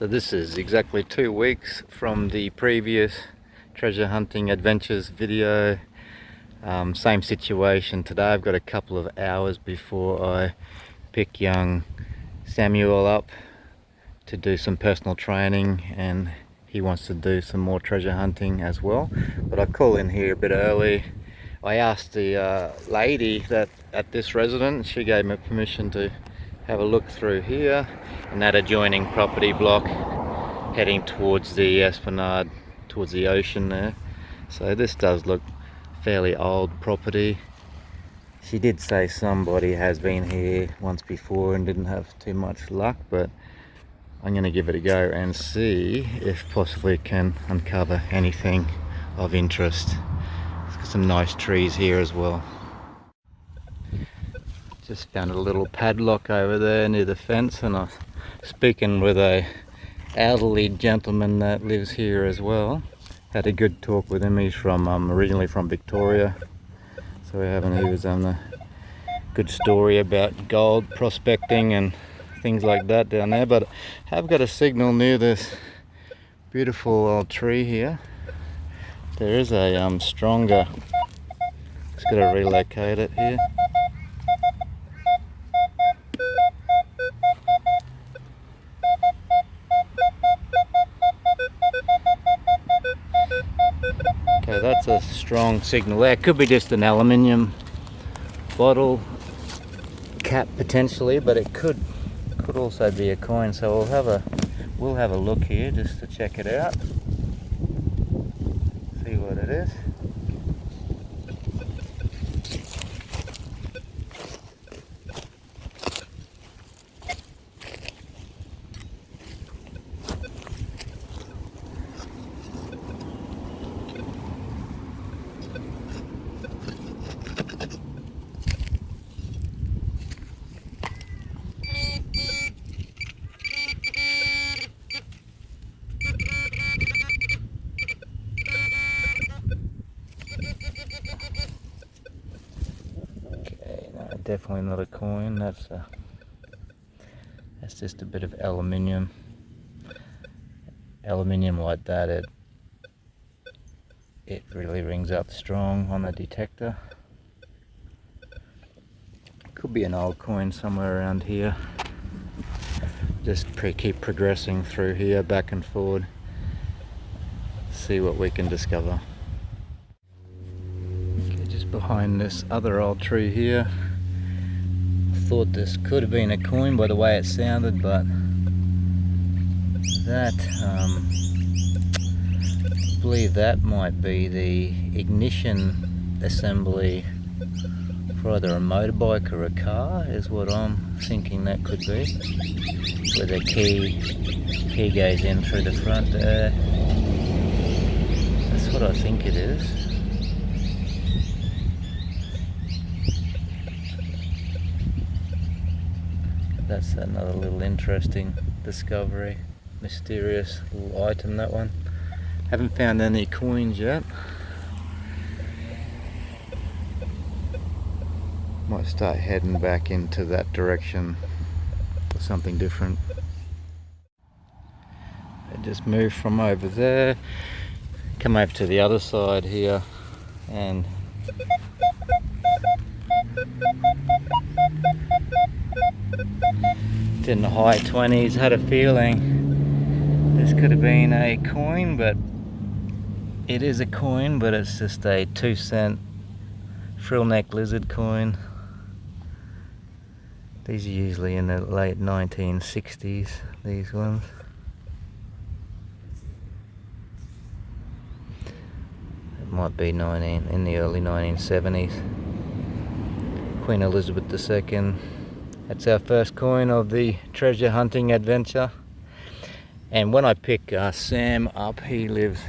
So this is exactly 2 weeks from the previous treasure hunting adventures video. Same situation today. I've got a couple of hours before I pick young Samuel up to do some personal training, and he wants to do some more treasure hunting as well. But I call in here a bit early. I asked the lady that at this residence, she gave me permission to have a look through here and that adjoining property block heading towards the esplanade, towards the ocean there. So this does look fairly old property. She did say somebody has been here once before and didn't have too much luck, but I'm going to give it a go and see if possibly can uncover anything of interest. It's got some nice trees here as well. Just found a little padlock over there near the fence, and I was speaking with a elderly gentleman that lives here as well. Had a good talk with him. He's from originally from Victoria, so he was on a good story about gold prospecting and things like that down there. But I have got a signal near this beautiful old tree here. There is a stronger. Just got to relocate it here. Okay, that's a strong signal there. Could be just an aluminium bottle cap potentially, but it could also be a coin. So we'll have a look here just to check it out, see what it is. Definitely not a coin. That's just a bit of aluminium like that. It really rings up strong on the detector. Could be an old coin somewhere around here. Just keep progressing through here, back and forward, see what we can discover. Okay, just behind this other old tree here. Thought this could have been a coin by the way it sounded, but that I believe that might be the ignition assembly for either a motorbike or a car, is what I'm thinking that could be, where the key goes in through the front there. That's what I think it is. That's another little interesting discovery. Mysterious little item, that one. Haven't found any coins yet. Might start heading back into that direction for something different. I just moved from over there, come over to the other side here, and it's in the high 20s. Had a feeling this could have been a coin, but it is a coin, but it's just a 2-cent frill neck lizard coin. These are usually in the late 1960s, these ones. It might be in the early 1970s. Queen Elizabeth II. That's our first coin of the treasure hunting adventure. And when I pick Sam up, he lives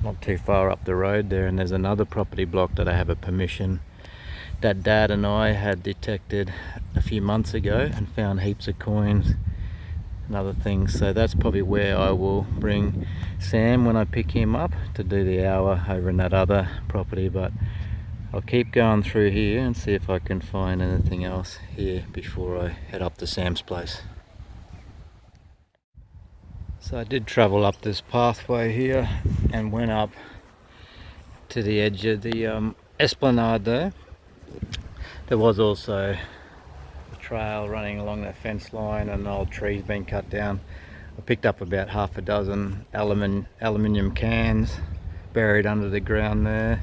not too far up the road there, and there's another property block that I have a permission that Dad and I had detected a few months ago and found heaps of coins and other things. So that's probably where I will bring Sam when I pick him up to do the hour over in that other property. But I'll keep going through here and see if I can find anything else here before I head up to Sam's place. So I did travel up this pathway here and went up to the edge of the esplanade there. There was also a trail running along that fence line and old trees being cut down. I picked up about half a dozen aluminium cans buried under the ground there,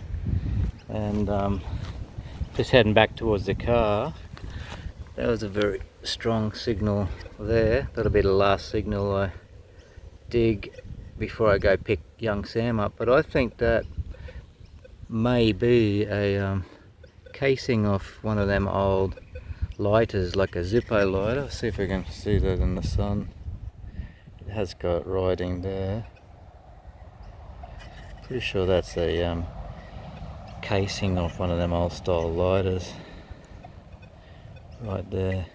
and just heading back towards the car. That was a very strong signal there. That'll be the last signal I dig before I go pick young Sam up, but I think that may be a casing off one of them old lighters, like a Zippo lighter. See if we can see that in the sun. It has got writing there. Pretty sure that's a casing off one of them old style lighters right there.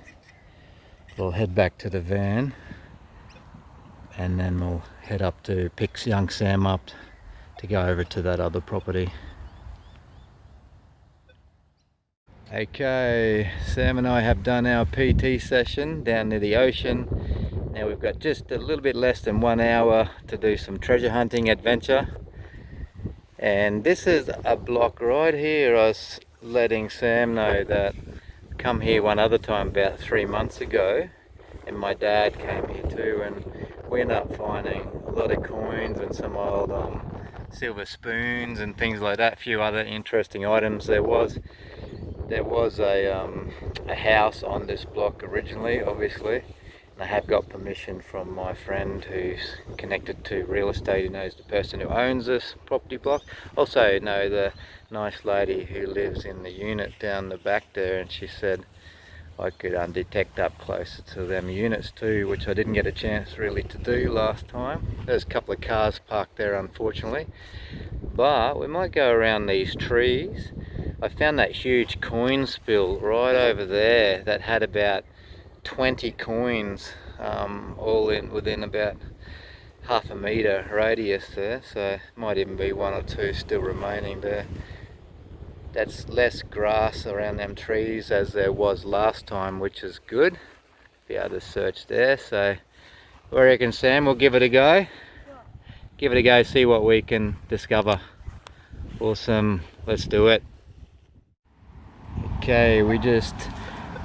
We'll head back to the van and then we'll head up to pick young Sam up to go over to that other property. Okay, Sam and I have done our PT session down near the ocean. Now we've got just a little bit less than 1 hour to do some treasure hunting adventure. And this is a block right here. I was letting Sam know that I come here one other time about 3 months ago, and my dad came here too, and we ended up finding a lot of coins and some old silver spoons and things like that, a few other interesting items. There was a house on this block originally, obviously, and I have got permission from my friend who's connected to real estate, who knows the person who owns this property block. Also know the nice lady who lives in the unit down the back there, and she said I could detect up closer to them units too, which I didn't get a chance really to do last time. There's a couple of cars parked there, unfortunately, but we might go around these trees. I found that huge coin spill right over there that had about 20 coins, all within about half a metre radius there, so might even be one or two still remaining there. That's less grass around them trees as there was last time, which is good. Be able to search there. So what do you reckon, Sam? We'll give it a go. Yeah. Give it a go, see what we can discover. Awesome, let's do it. Okay, we just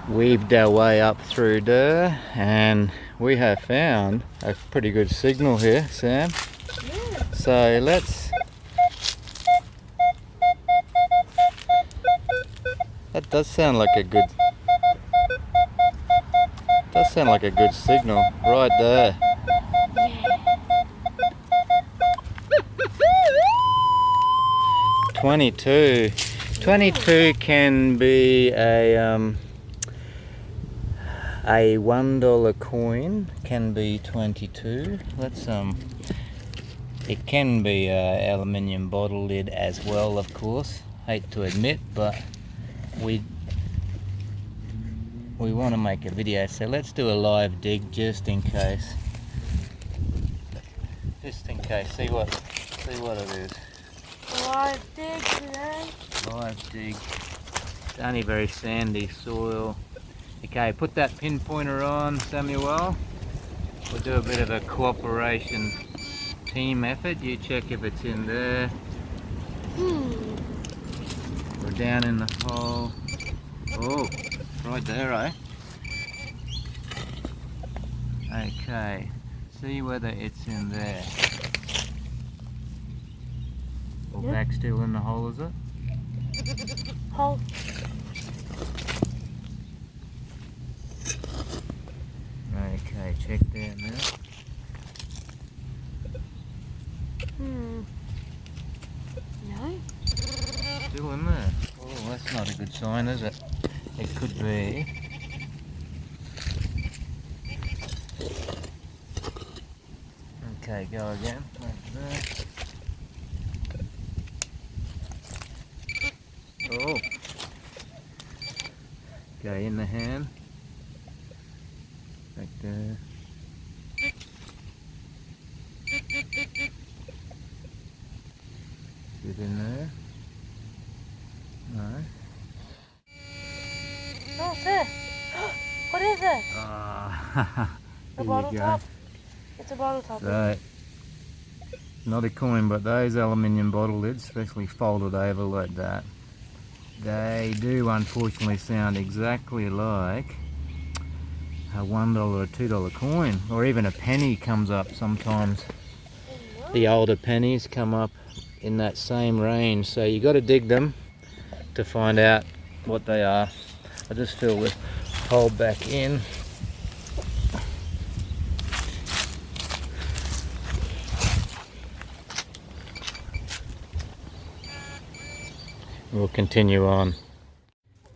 weaved our way up through there and we have found a pretty good signal here, Sam. Yeah. So let's... That does sound like a good... Does sound like a good signal right there. Yeah. 22. 22 can be a $1 coin. Can be 22. Let's It can be a aluminium bottle lid as well, of course. Hate to admit, but we want to make a video, so let's do a live dig just in case. Just in case. See what it is. Live dig today. Live dig. It's only very sandy soil. Okay, put that pinpointer on, Samuel. We'll do a bit of a cooperation team effort. You check if it's in there. We're down in the hole. Oh, right there, eh? Okay, see whether it's in there. Or Yep. back still in the hole, is it? Hole. Okay, check there now. No. Still in there. Oh, that's not a good sign, is it? It could be. Okay, go again. Like that. Oh. Okay, in the hand. Back there. Is it in there? No. Oh, sir. What is it? Ah, The here bottle you go. top. The It's a bottle top. So, not a coin, but those aluminium bottle lids, especially folded over like that, they do unfortunately sound exactly like a $1 or $2 coin, or even a penny comes up sometimes. The older pennies come up in that same range, so you got to dig them to find out what they are. I just fill the hole back in. We'll continue on.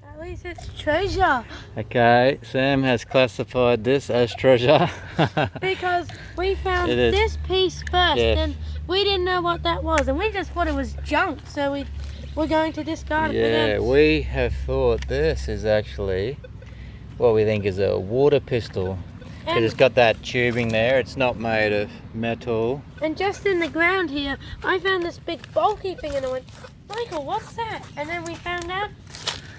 At least it's treasure. Okay, Sam has classified this as treasure. Because we found It is. this piece first, Yes. and we didn't know what that was, and we just thought it was junk, so we're going to discard it. Yeah, we have thought this is actually what we think is a water pistol. Because it's got that tubing there, it's not made of metal. And just in the ground here, I found this big bulky thing, and I went, Michael, what's that? And then we found out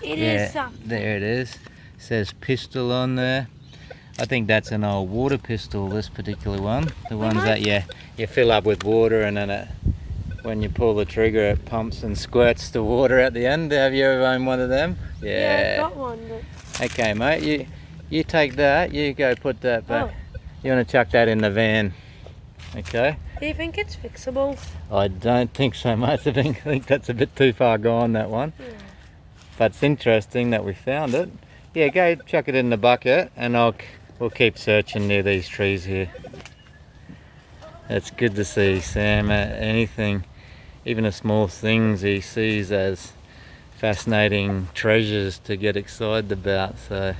it is something. There it is. It says pistol on there. I think that's an old water pistol, this particular one. The ones that you fill up with water, and then when you pull the trigger it pumps and squirts the water at the end. Have you ever owned one of them? Yeah, I've got one. But... Okay mate, you take that, you go put that back. Oh. You want to chuck that in the van, okay? Do you think it's fixable? I don't think so much. I think that's a bit too far gone, that one. Yeah. But it's interesting that we found it. Yeah, go chuck it in the bucket, and we'll keep searching near these trees here. It's good to see Sam. Anything, even the small things he sees as fascinating treasures to get excited about. So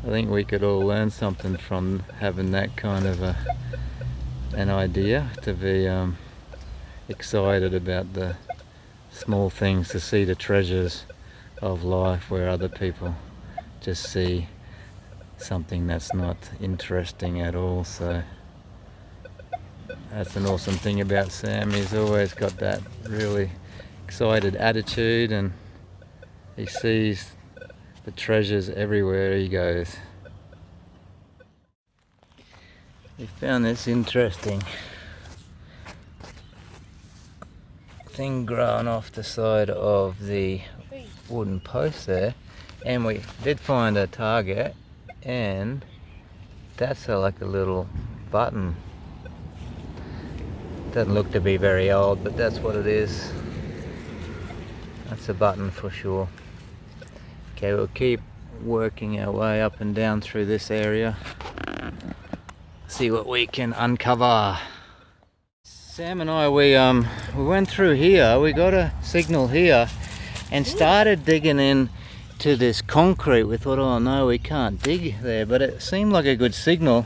I think we could all learn something from having that kind of an idea, to be excited about the small things, to see the treasures of life where other people just see something that's not interesting at all. So that's an awesome thing about Sam. He's always got that really excited attitude, and he sees the treasures everywhere he goes. We found this interesting thing growing off the side of the wooden post there, and we did find a target, and that's like a little button. Doesn't look to be very old, but that's what it is. That's a button for sure. Okay, we'll keep working our way up and down through this area. See what we can uncover. Sam and I, we went through here. We got a signal here and started digging in to this concrete. We thought, oh no, we can't dig there, but it seemed like a good signal,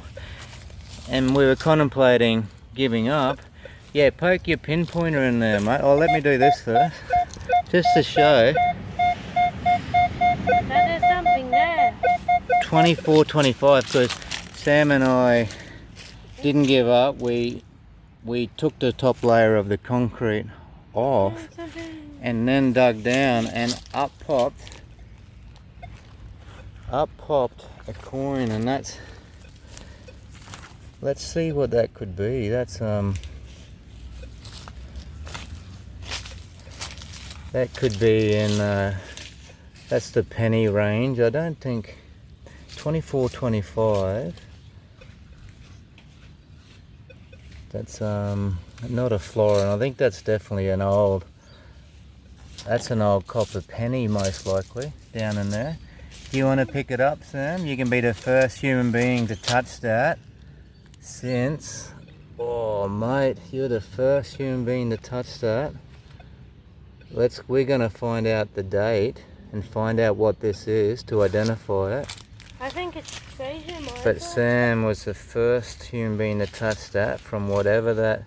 and we were contemplating giving up. Yeah, poke your pinpointer in there, mate. Oh, let me do this first, just to show. Now there's something there. 2425, because Sam and I didn't give up. We took the top layer of the concrete off and then dug down, and up popped a coin, and that's, let's see what that could be. That's that could be in that's the penny range. I don't think 2425. That's not a florin. I think that's definitely an old. That's an old copper penny, most likely, down in there. Do you want to pick it up, Sam? You can be the first human being to touch that. Since, oh mate, you're the first human being to touch that. We're gonna find out the date and find out what this is to identify it. I think it's treasure, Michael. But Sam was the first human being to touch that, from whatever that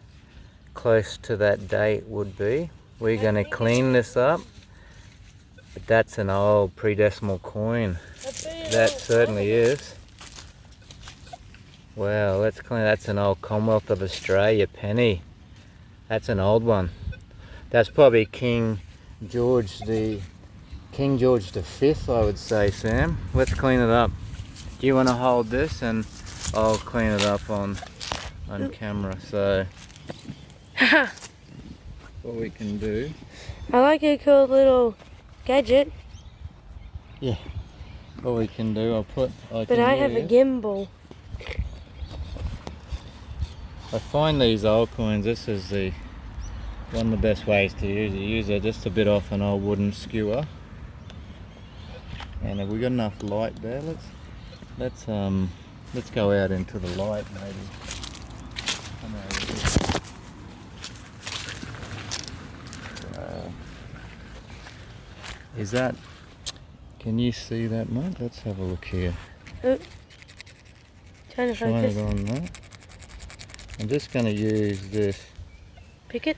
close to that date would be. We're gonna clean this up. But that's an old pre-decimal coin. That certainly is. Wow, let's clean. That's an old Commonwealth of Australia penny. That's an old one. That's probably King George V, I would say, Sam. Let's clean it up. Do you want to hold this and I'll clean it up on on camera, so what we can do. I like a cool little gadget. Yeah. What we can do, But I have a gimbal. I find these old coins, this is one of the best ways to use it. Use it just a bit off an old wooden skewer. And have we got enough light there? Let's go out into the light maybe. Come over here. Is that? Can you see that, mate? Let's have a look here. Oh. Trying to Shine focus. it on that. I'm just going to use this Pick it.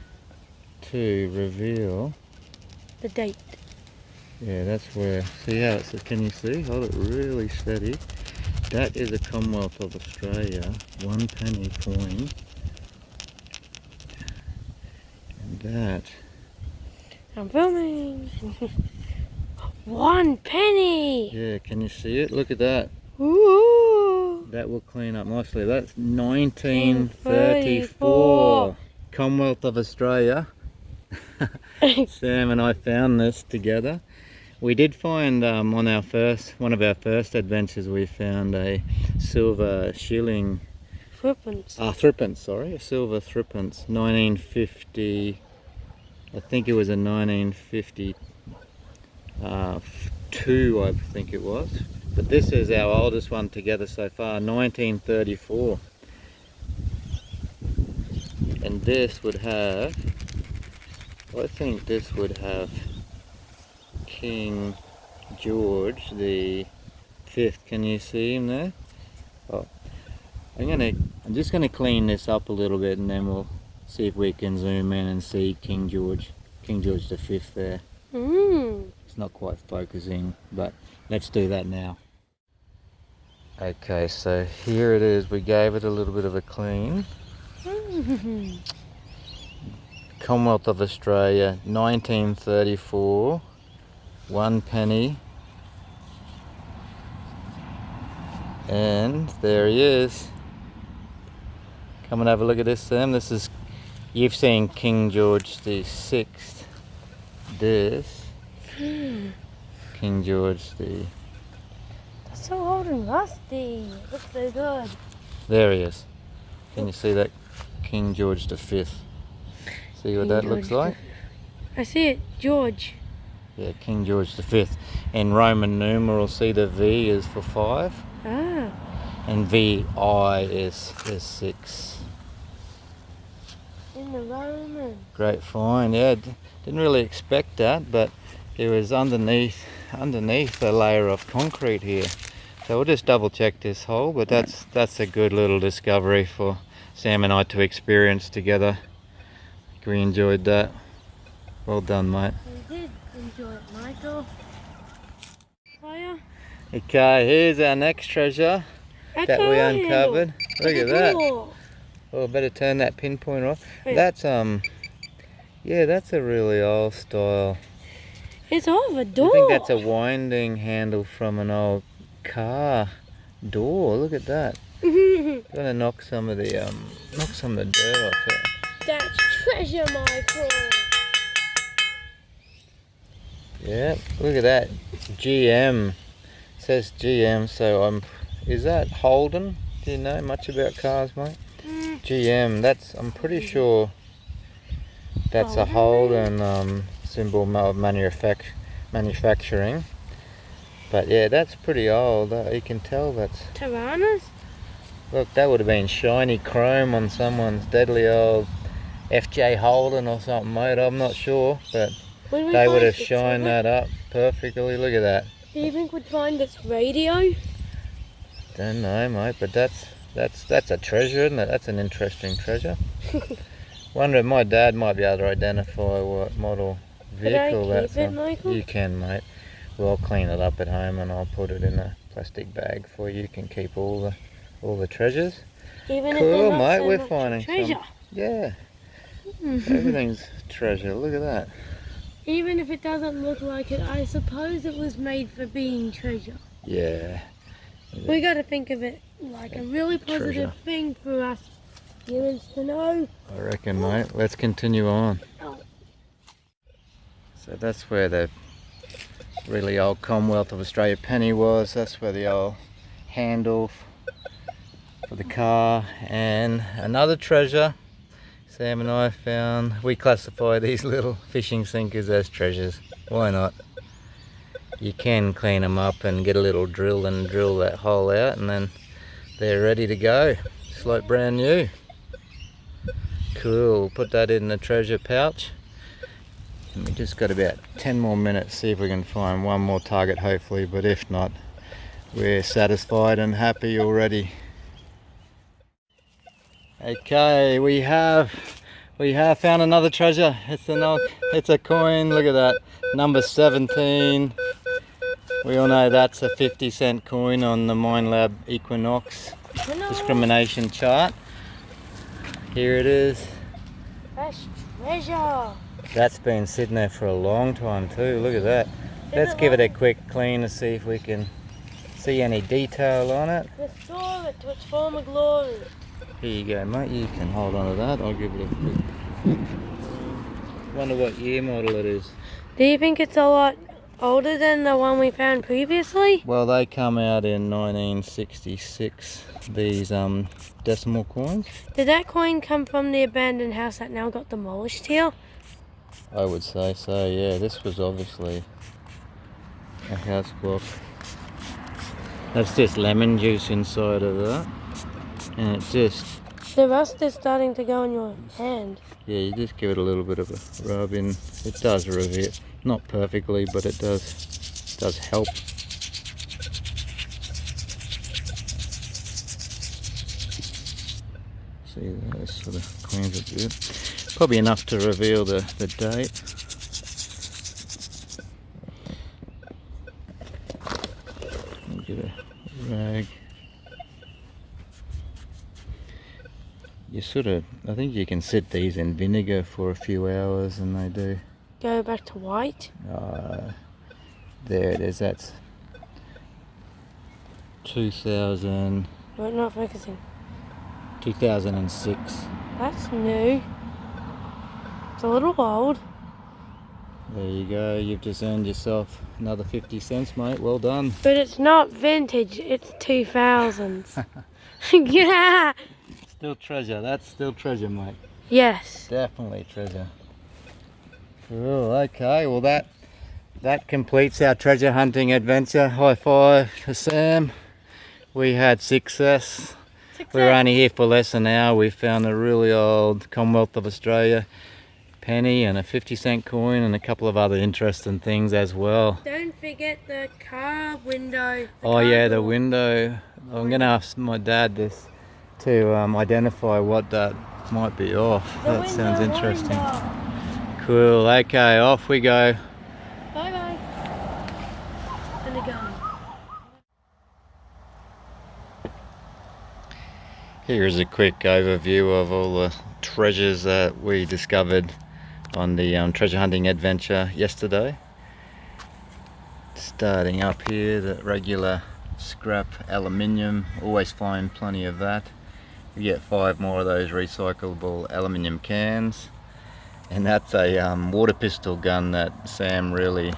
to reveal The date. Yeah, that's where, see how it's, can you see? Hold it really steady. That is a Commonwealth of Australia 1 penny coin. And that, I'm filming. 1 penny. yeah, can you see it? Look at that. Ooh. That will clean up nicely. That's 1934. Commonwealth of Australia. Sam and I found this together. We did find on one of our first adventures, we found a silver shilling. Threepence, sorry, a silver threepence, 1950. I think it was a 1952, I think it was. But this is our oldest one together so far, 1934. And this would have, I think this would have King George the 5th. Can you see him there? Oh, I'm just gonna clean this up a little bit, and then we'll see if we can zoom in and see King George the 5th there. It's not quite focusing, but let's do that now. Okay, so here it is. We gave it a little bit of a clean. Commonwealth of Australia, 1934, 1 penny. And there he is. Come and have a look at this, Sam. This is, you've seen King George the 6th. This, King George the... That's so old and rusty. It looks so good. There he is. Can you see that? King George the 5th. See what that looks like? I see it, George. Yeah, King George the 5th. In Roman numerals, see the V is for 5. Ah. And VI is 6. In the Roman. Great find, yeah. Didn't really expect that, but it was underneath a layer of concrete here. So we'll just double check this hole, but that's a good little discovery for Sam and I to experience together. We enjoyed that. Well done, mate. We did enjoy it, Michael. Fire. Okay, here's our next treasure that we uncovered. Look at that. Oh, better turn that pinpoint off. Yeah. That's yeah, that's a really old style. It's over a door. I think that's a winding handle from an old car door. Look at that. Gonna knock some of the dirt off it. That's treasure, Michael. Yeah, look at that. GM. It says GM, so is that Holden? Do you know much about cars, mate? GM, I'm pretty sure that's a Holden symbol of manufacturing. But yeah, that's pretty old. You can tell that's... Tiranas? Look, that would have been shiny chrome on someone's deadly old FJ Holden or something, mate. I'm not sure, but they would have shined that up perfectly. Look at that. Do you think we'd find this radio? Don't know, mate, but that's a treasure, isn't it? That's an interesting treasure. Wonder if my dad might be able to identify what model vehicle that's on. Michael? You can, mate. We'll clean it up at home and I'll put it in a plastic bag for you. You can keep all the treasures. Even cool, if they're not mate. so We're much finding treasure. some. Yeah. Everything's treasure. Look at that. Even if it doesn't look like it, I suppose it was made for being treasure. Yeah. We got to think of it like a really positive Treasure. thing for us He wants to know. I reckon, mate. Let's continue on. Oh. So that's where the really old Commonwealth of Australia penny was. That's where the old handle for the car, and another treasure Sam and I found. We classify these little fishing sinkers as treasures. Why not? You can clean them up and get a little drill and drill that hole out, and then they're ready to go. It's like brand new. Cool. Put that in the treasure pouch. And we just got about 10 more minutes, see if we can find one more target hopefully, but if not, we're satisfied and happy already. Okay, we have found another treasure. It's a coin. Look at that, number 17. We all know that's a 50-cent coin on the Minelab Equinox discrimination chart. Here it is. That's treasure. That's been sitting there for a long time too. Look at that. Let's give it a quick clean to see if we can see any detail on it. Restore it to its former glory. Here you go, mate. You can hold on to that. I'll give it a quick. Wonder what year model it is. Do you think it's a lot older than the one we found previously? Well, they come out in 1966. These decimal coins. Did that coin come from the abandoned house that now got demolished here? I would say so. Yeah, this was obviously a house block. That's just lemon juice inside of that, and it just. The rust is starting to go on your hand. Yeah, you just give it a little bit of a rub in. It does reveal, not perfectly, but it does help. See, those sort of coins are good. Probably enough to reveal the date. Get a rag. I think you can sit these in vinegar for a few hours and they do. Go back to white? There it is, that's 2000. We're not focusing. 2006. That's new. It's a little old. There you go, you've just earned yourself another 50 cents, mate. Well done. But it's not vintage, it's 2000s. Yeah! Still treasure, that's still treasure, mate. Yes. Definitely treasure. Cool, okay, well that completes our treasure hunting adventure. High five to Sam. We had success. We were only here for less than an hour. We found a really old Commonwealth of Australia penny and a 50-cent coin and a couple of other interesting things as well. Don't forget the car window. The window. I'm going to ask my dad this to identify what that might be off. That sounds interesting. Cool, okay, off we go. Bye bye. And a gun. Here's a quick overview of all the treasures that we discovered on the treasure hunting adventure yesterday. Starting up here, the regular scrap aluminium, always find plenty of that. You get 5 more of those recyclable aluminium cans, and that's a water pistol gun that Sam really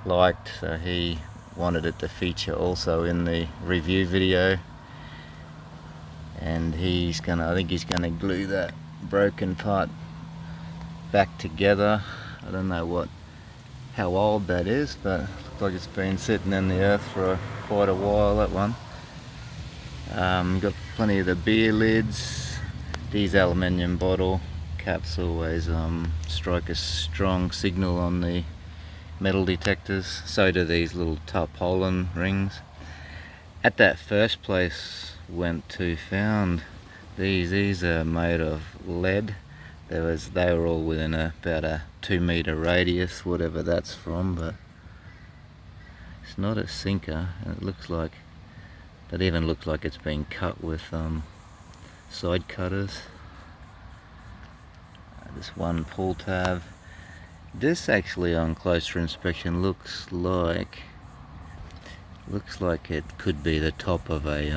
liked, so he wanted it to feature also in the review video. And I think he's gonna glue that broken part back together. I don't know how old that is, but it looks like it's been sitting in the earth for quite a while, that one. Got plenty of the beer lids. These aluminium bottle caps always strike a strong signal on the metal detectors. So do these little tarpaulin rings. At that first place went to found these are made of lead. They were all within about a 2-meter radius, whatever that's from, but it's not a sinker, and it looks like that even looks like it's been cut with side cutters. This one pull tab. This actually on closer inspection looks like it could be the top of a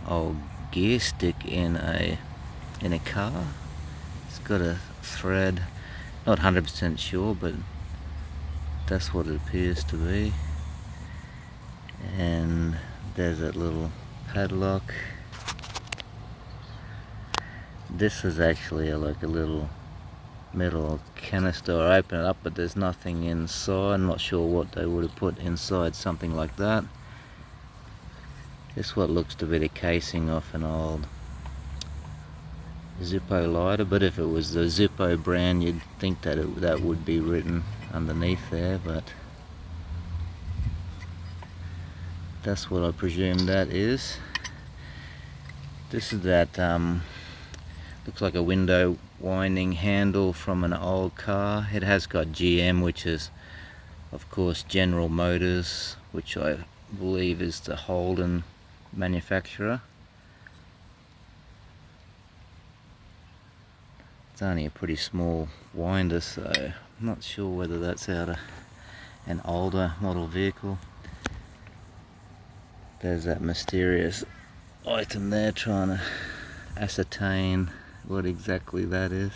old gear stick in a in a car. It's got a thread, not 100% sure, but that's what it appears to be. And there's that little padlock. This is actually like a little metal canister. I open it up, but there's nothing inside. I'm not sure what they would have put inside something like that. This is what looks to be the casing off an old Zippo lighter, but if it was the Zippo brand, you'd think that that would be written underneath there, but that's what I presume that is. This is that looks like a window winding handle from an old car. It has got GM, which is of course General Motors, which I believe is the Holden manufacturer. It's only a pretty small winder, so I'm not sure whether that's out of an older model vehicle. There's that mysterious item there, trying to ascertain what exactly that is.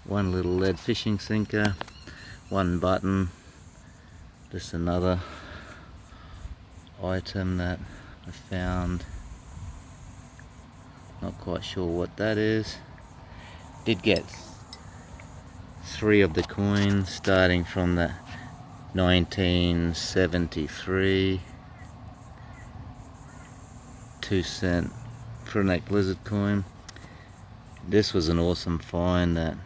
One little lead fishing sinker, one button, just another item that I found. Not quite sure what that is. Did get 3 of the coins, starting from the 1973 2-cent Frenetic Blizzard coin. This was an awesome find.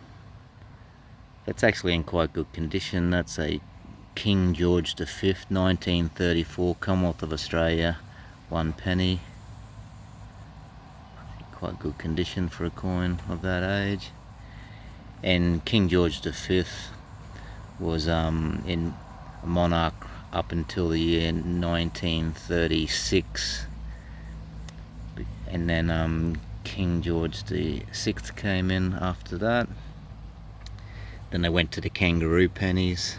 That's actually in quite good condition. That's a King George V 1934 Commonwealth of Australia 1 penny. Quite good condition for a coin of that age. And King George V was in a monarch up until the year 1936, and then King George VI came in after that. Then they went to the kangaroo pennies.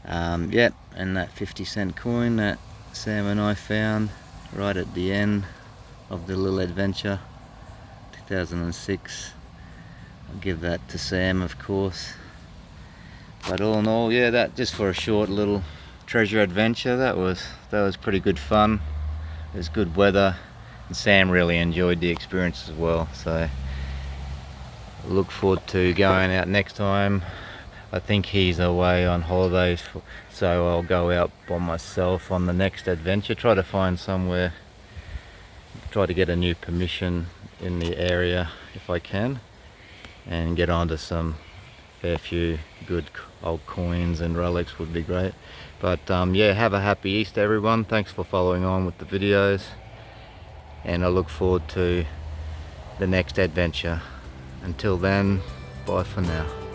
Yeah, and that 50-cent coin that Sam and I found right at the end of the little adventure, 2006. I'll give that to Sam, of course. But all in all, yeah, that just for a short little treasure adventure, that was pretty good fun. It was good weather, and Sam really enjoyed the experience as well, so I look forward to going out next time. I think he's away on holidays, so I'll go out by myself on the next adventure, try to find somewhere, try to get a new permission in the area if I can, and get onto some fair few good old coins and relics would be great. But yeah, have a happy Easter everyone. Thanks for following on with the videos, and I look forward to the next adventure. Until then, bye for now.